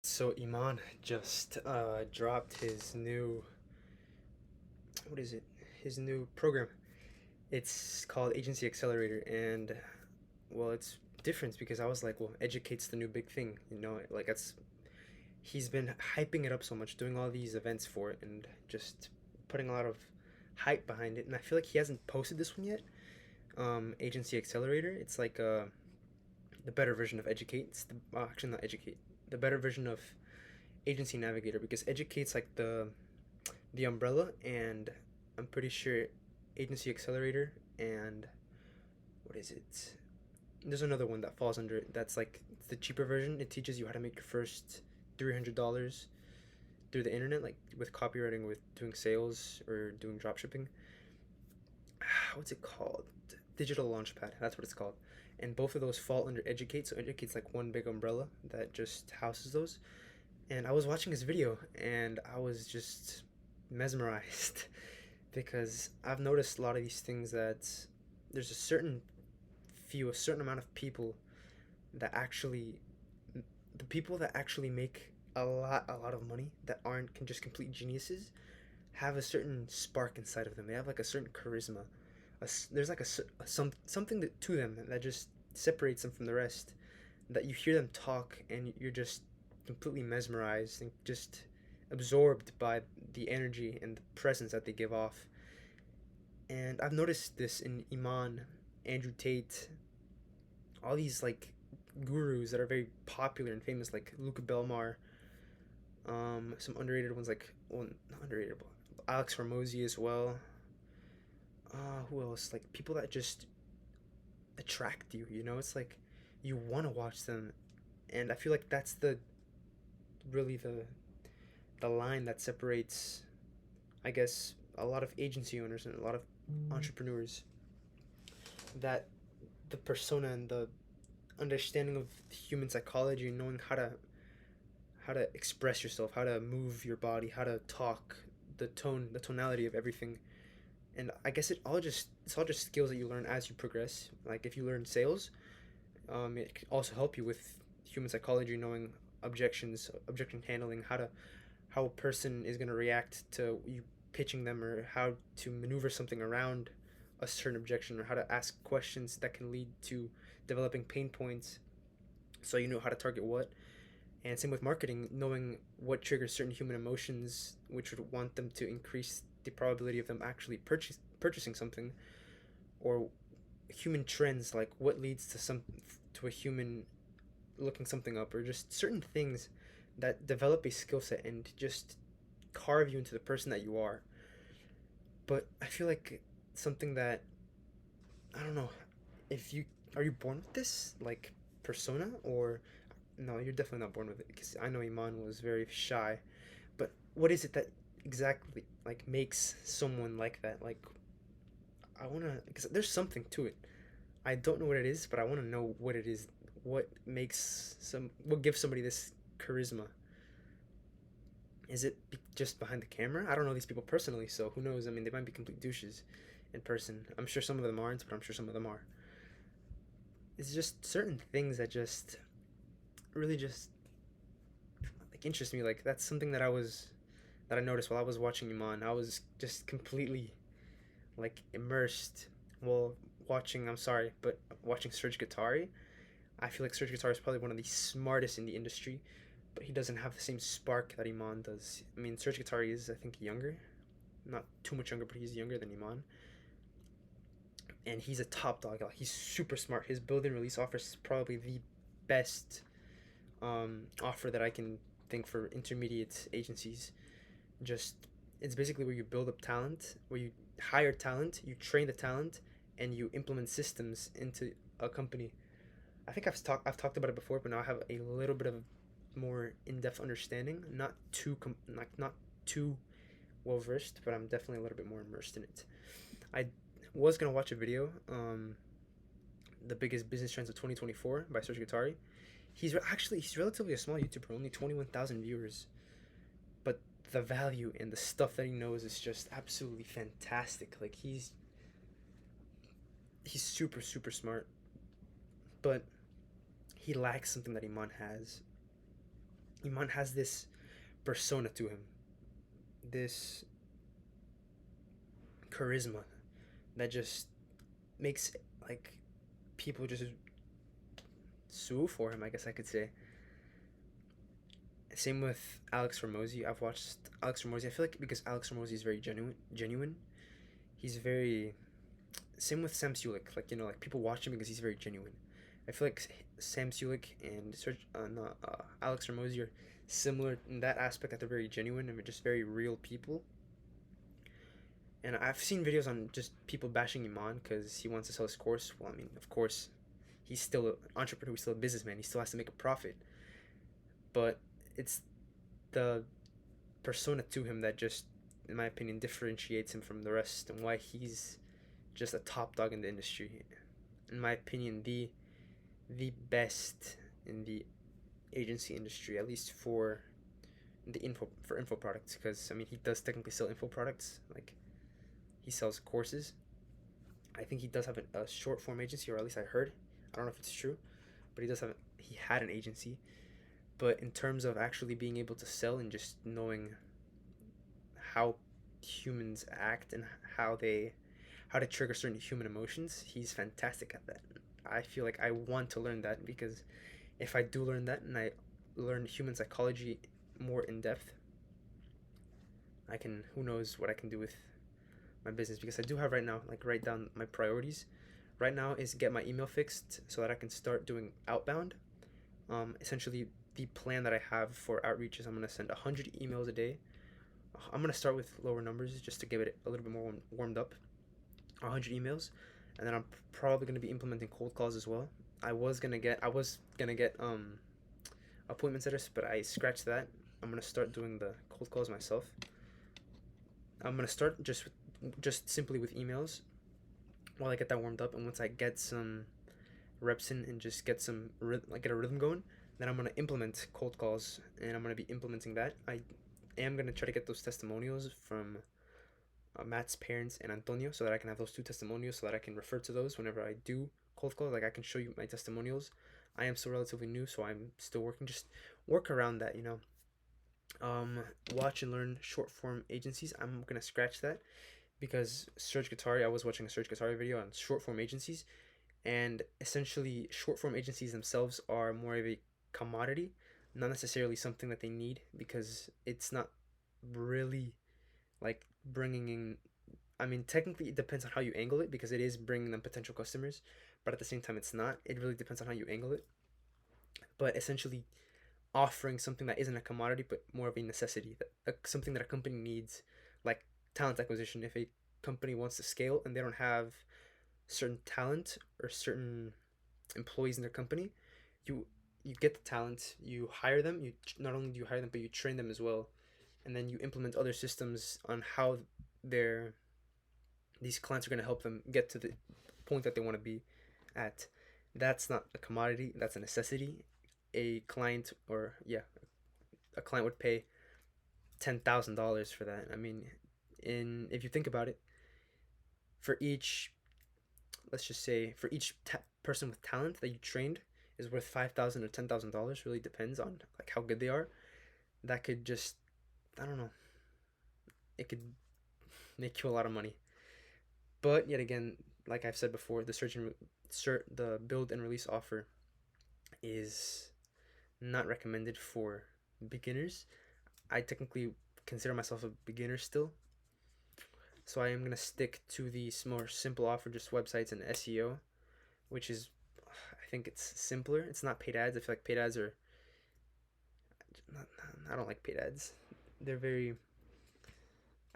So Iman just dropped his new what is it? His new program. It's called Agency Accelerator, and well, it's different because I was like, well, educate's the new big thing, like that's he's been hyping it up so much, doing all these events for it, and just putting a lot of hype behind it. And I feel like he hasn't posted this one yet. Agency Accelerator. It's like the better version of Educate. It's actually not Educate. The better version of Agency Navigator because Educate's like the umbrella, and I'm pretty sure Agency Accelerator and what is it? There's another one that falls under it. That's like it's the cheaper version. It teaches you how to make your first $300 through the internet, like with copywriting, with doing sales or doing drop shipping. What's it called? Digital Launchpad. That's what it's called. And both of those fall under Educate. So Educate's like one big umbrella that just houses those. And I was watching his video and I was just mesmerized because I've noticed a lot of these things that there's a certain amount of people that actually, the people that actually make a lot of money that aren't just complete geniuses have a certain spark inside of them. They have like a certain charisma. There's like something to them that just separates them from the rest. That you hear them talk and you're just completely mesmerized and just absorbed by the energy and the presence that they give off. And I've noticed this in Iman, Andrew Tate, all these like gurus that are very popular and famous, like Luca Belmar, some underrated ones like, well, not underrated, but Alex Hormozy as well. Who else? Like people that just attract you. It's like you want to watch them, and I feel like that's really the line that separates, I guess, a lot of agency owners and a lot of entrepreneurs. That the persona and the understanding of human psychology, and knowing how to express yourself, how to move your body, how to talk, the tonality of everything. And I guess it's all just skills that you learn as you progress. Like if you learn sales, it can also help you with human psychology, knowing objection handling, how a person is gonna react to you pitching them, or how to maneuver something around a certain objection, or how to ask questions that can lead to developing pain points, so you know how to target what. And same with marketing, knowing what triggers certain human emotions, which would want them to increase the probability of them actually purchasing something, or human trends, like what leads to a human looking something up, or just certain things that develop a skill set and just carve you into the person that you are. But I feel like something that, I don't know, if you are you born with this like persona, or no, you're definitely not born with it, because I know Iman was very shy. But what is it that exactly like makes someone like that? Like I want to, because there's something to it. I don't know what it is, but I want to know what it is. What gives somebody this charisma? Is it just behind the camera? I don't know these people personally, so who knows? I mean, they might be complete douches in person. I'm sure some of them aren't, but I'm sure some of them are. It's just certain things that just really just like interest me. Like that's something that I noticed while I was watching Iman. I was just completely like immersed while watching. I'm sorry, but watching Serge Guattari. I feel like Serge Guitar is probably one of the smartest in the industry, but he doesn't have the same spark that Iman does. I mean, Serge Guitar is, I think, younger. Not too much younger, but he's younger than Iman. And he's a top dog. Like, he's super smart. His build and release offer is probably the best offer that I can think for intermediate agencies. Just, it's basically where you build up talent, where you hire talent, you train the talent, and you implement systems into a company. I think I've talked about it before, but now I have a little bit of more in-depth understanding. Not too well versed, but I'm definitely a little bit more immersed in it. I was gonna watch a video, the biggest business trends of 2024 by Serge Guattari. He's relatively a small YouTuber, only 21,000 viewers, but the value and the stuff that he knows is just absolutely fantastic. Like he's super smart, but he lacks something that Iman has. Iman has this persona to him, this charisma that just makes like people just sue for him, I guess I could say. Same with Alex Ramosi. I've watched Alex Ramosi. I feel like because Alex Ramosi is very genuine. He's very same with Sam Sulek. Like like people watch him because he's very genuine. I feel like Sam Sulek and Alex Ramosi are similar in that aspect that they're very genuine and just very real people. And I've seen videos on just people bashing Iman because he wants to sell his course. Well, I mean, of course, he's still an entrepreneur. He's still a businessman. He still has to make a profit. But it's the persona to him that just, in my opinion, differentiates him from the rest and why he's just a top dog in the industry. In my opinion, the best in the agency industry, at least for the info products. Because I mean, he does technically sell info products. Like he sells courses. I think he does have a short form agency, or at least I heard. I don't know if it's true, but he does have. He had an agency, but in terms of actually being able to sell and just knowing how humans act and how to trigger certain human emotions, he's fantastic at that. I feel like I want to learn that because if I do learn that and I learn human psychology more in depth, I can, who knows what I can do with my business, because I do have right now, like, write down my priorities right now is get my email fixed so that I can start doing outbound. Essentially, the plan that I have for outreach is I'm going to send 100 emails a day. I'm going to start with lower numbers just to give it a little bit more warmed up. 100 emails, and then I'm probably going to be implementing cold calls as well. I was gonna get appointment setters, but I scratched that. I'm gonna start doing the cold calls myself. I'm gonna start just simply with emails while I get that warmed up, and once I get some reps in and just get get a rhythm going, then I'm gonna implement cold calls, and I'm gonna be implementing that. I am gonna try to get those testimonials from Matt's parents and Antonio, so that I can have those two testimonials, so that I can refer to those whenever I do cold calls. Like I can show you my testimonials. I am still relatively new, so I'm still working. Just work around that, Um, watch and learn short form agencies. I'm gonna scratch that because Serge Guattari. I was watching a Serge Guattari video on short form agencies, and essentially, short form agencies themselves are more of a commodity, not necessarily something that they need, because it's not really like bringing in. I mean, technically, it depends on how you angle it because it is bringing them potential customers, but at the same time, it's not. It really depends on how you angle it. But essentially, offering something that isn't a commodity but more of a necessity, something that a company needs, like talent acquisition. If a company wants to scale and they don't have certain talent or certain employees in their company, you you get the talent, you hire them. You not only do you hire them, but you train them as well, and then you implement other systems on how their these clients are going to help them get to the point that they want to be at. That's not a commodity, that's a necessity. A client, or yeah, a client would pay $10,000 for that. I mean, in if you think about it, for each, let's just say, for each person with talent that you trained is worth 5,000 or $10,000. Really depends on like how good they are. That could just, I don't know, it could make you a lot of money. But yet again, like I've said before, the build and release offer is not recommended for beginners. I technically consider myself a beginner still, so I am gonna stick to the more simple offer, just websites and SEO, which is, I think it's simpler. It's not paid ads. I feel like paid ads are not. I don't like paid ads. They're very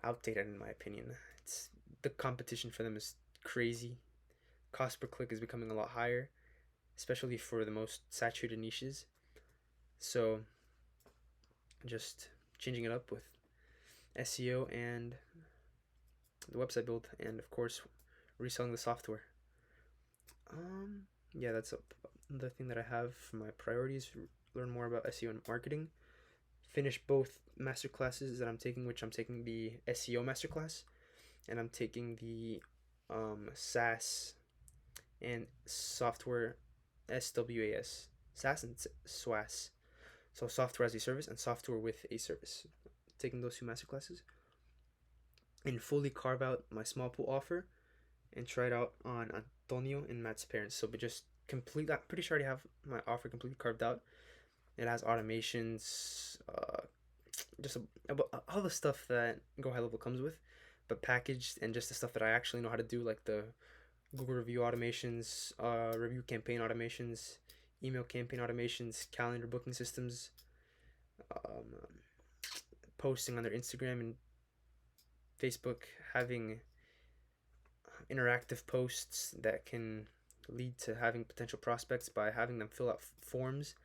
outdated in my opinion. It's the competition for them is crazy. Cost per click is becoming a lot higher, especially for the most saturated niches. So just changing it up with SEO and the website build, and of course reselling the software. Um, yeah, that's another thing that I have for my priorities. Learn more about SEO and marketing. Finish both master classes that I'm taking, which I'm taking the SEO masterclass, and I'm taking the SaaS and software SWAS, SaaS and SWAS, So software as a service and software with a service. Taking those two master classes and fully carve out my small pool offer and try it out on Antonio and Matt's parents. So, but just complete. I'm pretty sure I already have my offer completely carved out. It has automations, just all the stuff that Go High Level comes with, but packaged, and just the stuff that I actually know how to do, like the Google review automations, review campaign automations, email campaign automations, calendar booking systems, um, posting on their Instagram and Facebook, having interactive posts that can lead to having potential prospects by having them fill out forms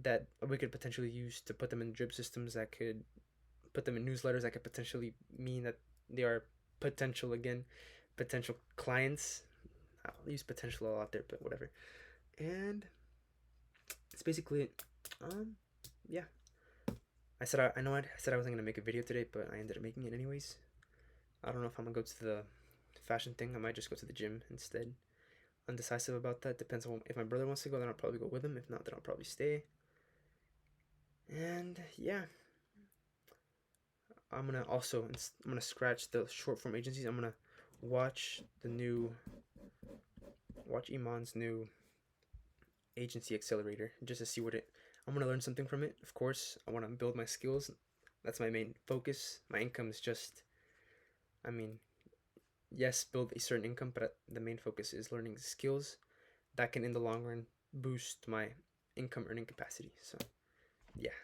that we could potentially use to put them in drip systems, that could put them in newsletters, that could potentially mean that they are potential clients. I'll use potential a lot there, but whatever. And it's basically it. Yeah. I said I wasn't gonna make a video today, but I ended up making it anyways. I don't know if I'm gonna go to the fashion thing. I might just go to the gym instead. Undecisive about that. Depends on if my brother wants to go, then I'll probably go with him. If not, then I'll probably stay. And yeah, I'm gonna scratch the short form agencies. I'm gonna watch Iman's new agency accelerator just to see what it. I'm gonna learn something from it. Of course, I want to build my skills. That's my main focus. My income is just, I mean, yes, build a certain income, but the main focus is learning skills that can, in the long run, boost my income earning capacity. So, yeah.